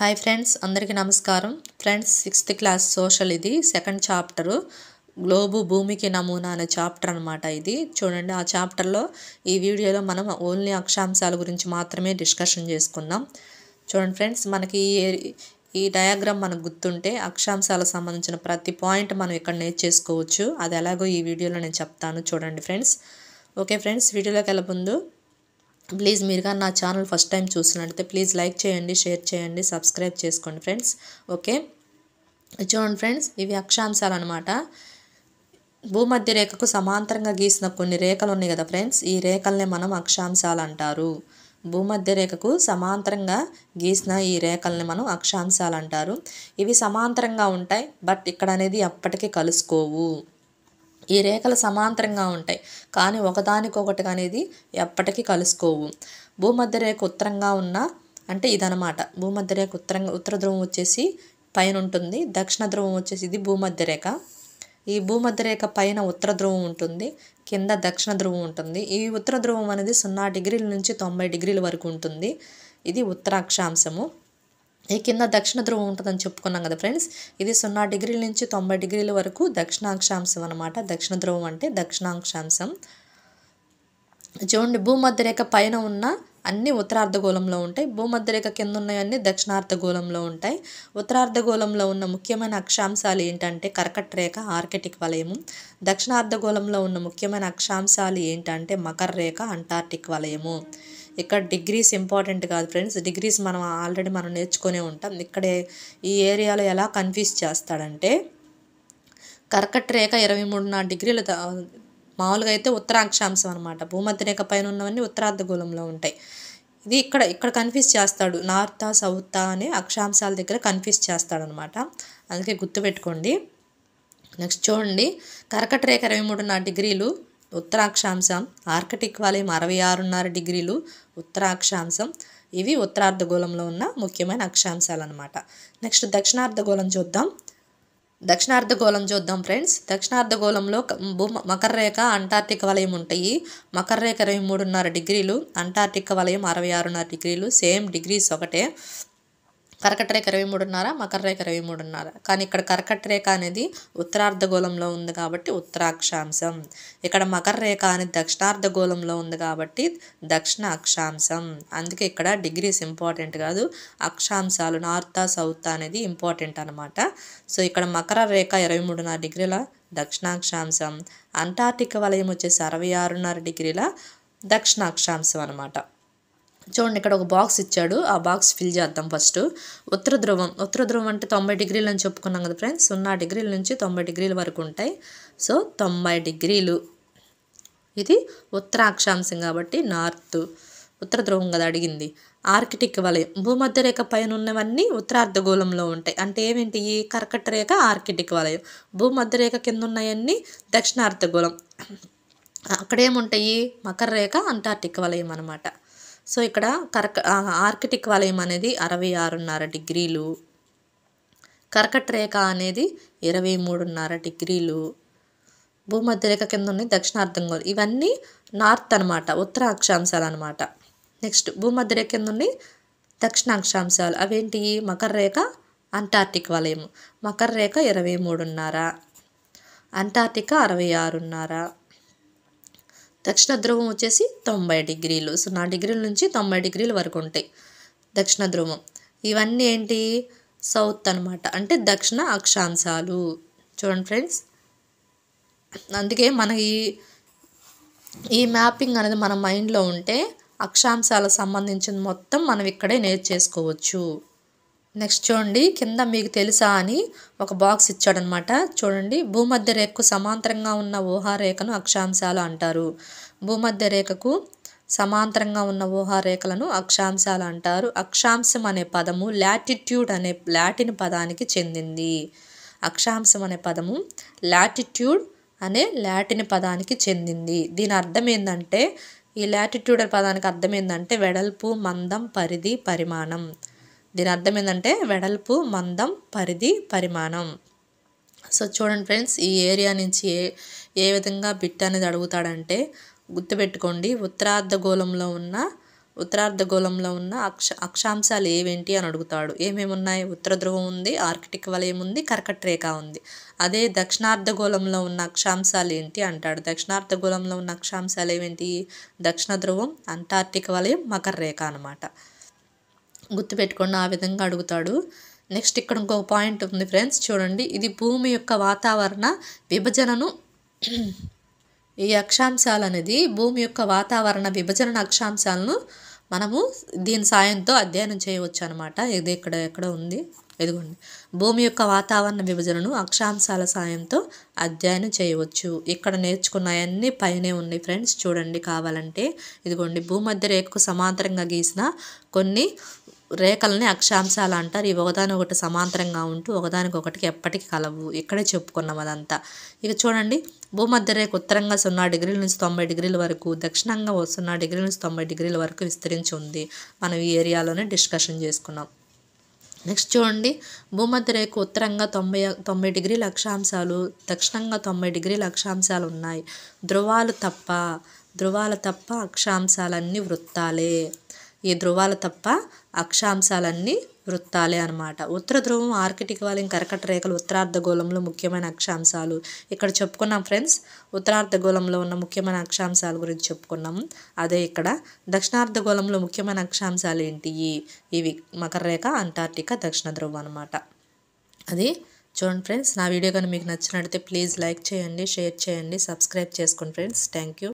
Hi friends, అందరికీ నమస్కారం. Friends, 6th class social ఇది సెకండ్ చాప్టరు గ్లోబు భూమికి నమూనా అనే చాప్టర్ అనమాట. ఇది చూడండి. ఆ చాప్టర్లో ఈ వీడియోలో మనం ఓన్లీ అక్షాంశాల గురించి మాత్రమే డిస్కషన్ చేసుకుందాం. చూడండి ఫ్రెండ్స్, మనకి ఈ డయాగ్రామ్ మనకు గుర్తుంటే అక్షాంశాలకు సంబంధించిన ప్రతి పాయింట్ మనం ఇక్కడ నేర్చేసుకోవచ్చు. అది ఎలాగో ఈ వీడియోలో నేను చెప్తాను. చూడండి ఫ్రెండ్స్. ఓకే ఫ్రెండ్స్, వీడియోలోకి వెళ్ళే ముందు ప్లీజ్ మీరు కానీ నా ఛానల్ ఫస్ట్ టైం చూసినట్లయితే ప్లీజ్ లైక్ చేయండి, షేర్ చేయండి, సబ్స్క్రైబ్ చేసుకోండి ఫ్రెండ్స్. ఓకే, చూడండి ఫ్రెండ్స్, ఇవి అక్షాంశాలు అనమాట. భూమధ్య రేఖకు సమాంతరంగా గీసిన కొన్ని రేఖలు ఉన్నాయి కదా ఫ్రెండ్స్, ఈ రేఖల్ని మనం అక్షాంశాలు అంటారు. భూమధ్య రేఖకు సమాంతరంగా గీసిన ఈ రేఖల్ని మనం అక్షాంశాలు అంటారు. ఇవి సమాంతరంగా ఉంటాయి, బట్ ఇక్కడ అనేది ఎప్పటికీ కలుసుకోవు. ఈ రేఖలు సమాంతరంగా ఉంటాయి కానీ ఒకదానికొకటి అనేది ఎప్పటికీ కలుసుకోవు. భూమధ్య రేఖ ఉత్తరంగా ఉన్న అంటే ఇదనమాట. భూమధ్య రేఖ ఉత్తర ధ్రువం వచ్చేసి పైన ఉంటుంది, దక్షిణ ధ్రువం వచ్చేసి ఇది భూమధ్య రేఖ. ఈ భూమధ్య రేఖ పైన ఉత్తర ధ్రువం ఉంటుంది, కింద దక్షిణ ధ్రువం ఉంటుంది. ఈ ఉత్తర ధ్రువం అనేది 0 డిగ్రీల నుంచి 90 డిగ్రీల వరకు ఉంటుంది. ఇది ఉత్తర అక్షాంశము. ఈ కింద దక్షిణ ధ్రువం ఉంటుందని చెప్పుకున్నాం కదా ఫ్రెండ్స్. ఇది 0 డిగ్రీల నుంచి 90 డిగ్రీల వరకు దక్షిణాక్షాంశం అనమాట. దక్షిణ ధ్రువం అంటే దక్షిణాక్షాంశం. చూడండి, భూమధ్య రేఖ పైన ఉన్న అన్ని ఉత్తరార్ధగోళంలో ఉంటాయి, భూమధ్య రేఖ కింద ఉన్నవన్నీ దక్షిణార్ధగోళంలో ఉంటాయి. ఉత్తరార్ధగోళంలో ఉన్న ముఖ్యమైన అక్షాంశాలు ఏంటంటే కర్కట రేఖ, ఆర్కిటిక్ వలయము. దక్షిణార్ధగోళంలో ఉన్న ముఖ్యమైన అక్షాంశాలు ఏంటంటే మకర రేఖ, అంటార్కిటిక్ వలయము. ఇక్కడ డిగ్రీస్ ఇంపార్టెంట్ కాదు ఫ్రెండ్స్, డిగ్రీస్ మనం ఆల్రెడీ నేర్చుకునే ఉంటాం. ఇక్కడే ఈ ఏరియాలో ఎలా కన్ఫ్యూజ్ చేస్తాడంటే కర్కట రేఖ 23.5 డిగ్రీల మామూలుగా అయితే ఉత్తరాక్షాంశం అనమాట. భూమధ్య రేఖ పైన ఉన్నవన్నీ ఉత్తరార్ధగోళంలో ఉంటాయి. ఇది ఇక్కడ కన్ఫ్యూజ్ చేస్తాడు, నార్తా సౌతా అనే అక్షాంశాల దగ్గర కన్ఫ్యూజ్ చేస్తాడనమాట. అందుకే గుర్తుపెట్టుకోండి. నెక్స్ట్ చూడండి, కర్కట రేఖ 23.5 డిగ్రీలు ఉత్తరాక్షాంశం, ఆర్కిటిక్ వలయం 66.5 డిగ్రీలు ఉత్తరాక్షాంశం. ఇవి ఉత్తరార్ధగోళంలో ఉన్న ముఖ్యమైన అక్షాంశాలు అనమాట. నెక్స్ట్ దక్షిణార్ధగోళం చూద్దాం ఫ్రెండ్స్. దక్షిణార్ధగోళంలో మకర రేఖ, అంటార్కిటిక్ వలయం ఉంటాయి. మకర రేఖ 23.5 డిగ్రీలు, అంటార్కిటిక్ వలయం 66.5 డిగ్రీలు. సేమ్ డిగ్రీస్ ఒకటే. కర్కట రేఖ 23.5, మకర రేఖ 23.5. కానీ ఇక్కడ కర్కట రేఖ అనేది ఉత్తరార్ధగోళంలో ఉంది కాబట్టి ఉత్తరాక్షాంశం. ఇక్కడ మకర రేఖ అనేది దక్షిణార్ధగోళంలో ఉంది కాబట్టి దక్షిణ అక్షాంశం. అందుకే ఇక్కడ డిగ్రీస్ ఇంపార్టెంట్ కాదు, అక్షాంశాలు నార్తా సౌత్ అనేది ఇంపార్టెంట్ అనమాట. సో ఇక్కడ మకర రేఖ 23.5 డిగ్రీల దక్షిణాక్షాంశం, అంటార్కిటిక్ వలయం వచ్చేసి 66.5 డిగ్రీల దక్షిణాక్షాంశం అనమాట. చూడండి, ఇక్కడ ఒక బాక్స్ ఇచ్చాడు, ఆ బాక్స్ ఫిల్ చేద్దాం ఫస్ట్. ఉత్తర ధ్రువం అంటే 90 డిగ్రీలు అని చెప్పుకున్నాం కదా ఫ్రెండ్స్. 0 డిగ్రీల నుంచి 90 డిగ్రీల వరకు ఉంటాయి. సో 90 డిగ్రీలు ఇది ఉత్తరాక్షాంశం కాబట్టి నార్త్. ఉత్తర ధ్రువం కదా అడిగింది. ఆర్కిటిక్ వలయం, భూమధ్య రేఖ పైన ఉన్నవన్నీ ఉత్తరార్ధగోళంలో ఉంటాయి. అంటే ఏమిటి, ఈ కర్కట రేఖ ఆర్కిటిక్ వలయం. భూమధ్య రేఖ కింద ఉన్నవన్నీ దక్షిణార్ధగోళం. అక్కడేముంటాయి, మకర రేఖ, అంటార్కిటిక్ వలయం అనమాట. సో ఇక్కడ ఆర్కిటిక్ వలయం అనేది 66.5 డిగ్రీలు, కర్కట రేఖ అనేది 23.5 డిగ్రీలు, భూమధ్య రేఖ కింద ఉన్నాయి దక్షిణార్ధగోళం. ఇవన్నీ నార్త్ అనమాట, ఉత్తర అక్షాంశాలు అనమాట. నెక్స్ట్ భూమధ్య రేఖ కింద ఉన్నాయి దక్షిణాక్షాంశాలు. అవేంటి, మకర రేఖ, అంటార్కిటిక్ వలయం. మకర రేఖ 23.5, అంటార్కిటిక్ 66.5, దక్షిణ ధ్రువం వచ్చేసి 90 డిగ్రీలు. 0 డిగ్రీల నుంచి 90 డిగ్రీల వరకు ఉంటాయి దక్షిణ ధ్రువం. ఇవన్నీ ఏంటి, సౌత్ అనమాట, అంటే దక్షిణ అక్షాంశాలు. చూడండి ఫ్రెండ్స్, అందుకే మన ఈ మ్యాపింగ్ అనేది మన మైండ్లో ఉంటే అక్షాంశాలకు సంబంధించిన మొత్తం మనం ఇక్కడే నేర్చేసుకోవచ్చు. నెక్స్ట్ చూడండి, కింద మీకు తెలుసా అని ఒక బాక్స్ ఇచ్చాడనమాట. చూడండి, భూమధ్య రేఖకు సమాంతరంగా ఉన్న ఊహారేఖను అక్షాంశాలు అంటారు. భూమధ్య రేఖకు సమాంతరంగా ఉన్న ఊహారేఖలను అక్షాంశాలు అంటారు. అక్షాంశం అనే పదము లాటిట్యూడ్ అనే లాటిన్ పదానికి చెందింది. అక్షాంశం అనే పదము లాటిట్యూడ్ అనే లాటిన్ పదానికి చెందింది. దీని అర్థం ఏంటంటే, ఈ లాటిట్యూడ్ అనే పదానికి అర్థం ఏంటంటే వెడల్పు, మందం, పరిధి, పరిమాణం. దీని అర్థం ఏంటంటే వెడల్పు, మందం, పరిధి, పరిమాణం. సో చూడండి ఫ్రెండ్స్, ఈ ఏరియా నుంచి ఏ విధంగా బిట్ అనేది అడుగుతాడంటే గుర్తుపెట్టుకోండి, ఉత్తరార్ధగోళంలో ఉన్న ఉత్తరార్ధగోళంలో ఉన్న అక్షాంశాలు ఏవేంటి అని అడుగుతాడు. ఏమేమి ఉన్నాయి? ఉత్తర ధ్రువం ఉంది, ఆర్కిటిక్ వలయం ఉంది, కర్కట రేఖ ఉంది. అదే దక్షిణార్ధగోళంలో ఉన్న అక్షాంశాలు ఏంటి అంటాడు. దక్షిణార్ధగోళంలో ఉన్న అక్షాంశాలు ఏవేంటి? దక్షిణ ధ్రువం, అంటార్కిటిక్ వలయం, మకర రేఖ అనమాట. గుర్తుపెట్టుకోండి, ఆ విధంగా అడుగుతాడు. నెక్స్ట్ ఇక్కడ ఇంకొక పాయింట్ ఉంది ఫ్రెండ్స్, చూడండి. ఇది భూమి యొక్క వాతావరణ విభజనను ఈ అక్షాంశాలు అనేది భూమి యొక్క వాతావరణ విభజన అక్షాంశాలను మనము దీని సాయంతో అధ్యయనం చేయవచ్చు అనమాట. ఇది ఎక్కడ ఉంది, ఇదిగోండి. భూమి యొక్క వాతావరణ విభజనను అక్షాంశాల సాయంతో అధ్యయనం చేయవచ్చు. ఇక్కడ నేర్చుకున్నాయన్నీ పైనే ఉన్నాయి ఫ్రెండ్స్, చూడండి కావాలంటే. ఇదిగోండి, భూమధ్య రేఖకు సమాంతరంగా గీసిన కొన్ని రేఖల్ని అక్షాంశాలు అంటారు. ఇవి ఒకదానికొకటి సమాంతరంగా ఉంటూ ఒకదానికొకటికి ఎప్పటికీ కలవు. ఇక్కడే చెప్పుకున్నాం అదంతా. ఇక చూడండి, భూమధ్య రేఖ ఉత్తరంగా 0 డిగ్రీల నుంచి 90 డిగ్రీల వరకు, దక్షిణంగా 0 డిగ్రీల నుంచి 90 డిగ్రీల వరకు విస్తరించి ఉంది. మనం ఈ ఏరియాలోనే డిస్కషన్ చేసుకున్నాం. నెక్స్ట్ చూడండి, భూమధ్య రేఖ ఉత్తరంగా 90 డిగ్రీల అక్షాంశాలు, దక్షిణంగా 90 డిగ్రీల అక్షాంశాలు ఉన్నాయి. ధ్రువాలు తప్ప అక్షాంశాలన్నీ వృత్తాలే. ఈ ధ్రువాలు తప్ప అక్షాంశాలన్నీ వృత్తాలే అనమాట. ఉత్తర ధ్రువం, ఆర్కిటిక్ వలయం, కర్కట రేఖలు ఉత్తరార్ధగోళంలో ముఖ్యమైన అక్షాంశాలు. ఇక్కడ చెప్పుకున్నాం ఫ్రెండ్స్, ఉత్తరార్ధగోళంలో ఉన్న ముఖ్యమైన అక్షాంశాల గురించి చెప్పుకున్నాము. అదే ఇక్కడ దక్షిణార్ధగోళంలో ముఖ్యమైన అక్షాంశాలు ఏంటి? ఇవి మకర రేఖ, అంటార్కిటికా, దక్షిణ ధ్రువం అనమాట. అది చూడండి ఫ్రెండ్స్. నా వీడియో కానీ మీకు నచ్చినట్లయితే ప్లీజ్ లైక్ చేయండి, షేర్ చేయండి, సబ్స్క్రైబ్ చేసుకోండి ఫ్రెండ్స్. Thank you.